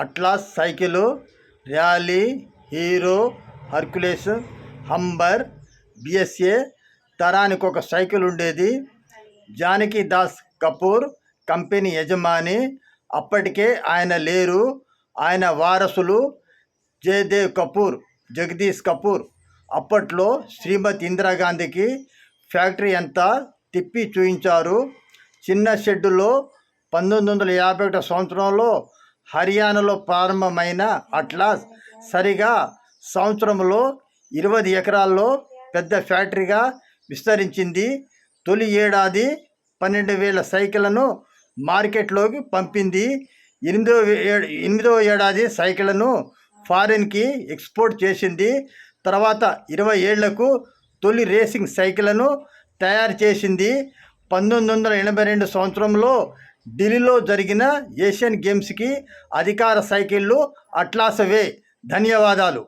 Atlas cycle, Raleigh, Hero, Hercules, Humber, BSA తరానికి ఒక cycle ఉండేది. జానకి దాస్ కపూర్ కంపెనీ యజమాని. అప్పటికే ఆయన లేరు. ఆయన వారసులు జయదేవ్ కపూర్, జగదీష్ కపూర్. అప్పట్లో శ్రీమతి ఇందిరాగాంధీకి ఫ్యాక్టరీ అంతా తిప్పి చూయించారు. చిన్న షెడ్డులో 1951 సంవత్సరంలో హర్యానాలో ప్రారంభమైన అట్లాస్ సరిగా సంవత్సరంలో 20 ఎకరాల్లో పెద్ద ఫ్యాక్టరీగా విస్తరించింది. తొలి ఏడాది 12,000 సైకిళ్లను మార్కెట్లోకి పంపింది. ఎనిమిదవ ఏడాది సైకిళ్లను ఫారిన్కి ఎక్స్పోర్ట్ చేసింది. తర్వాత 20 ఏళ్లకు తొలి రేసింగ్ సైకిళ్లను తయారు చేసింది. 1982 సంవత్సరంలో ఢిల్లీలో జరిగిన ఏషియన్ గేమ్స్కి అధికార సైకిళ్ళు అట్లాసవే. ధన్యవాదాలు.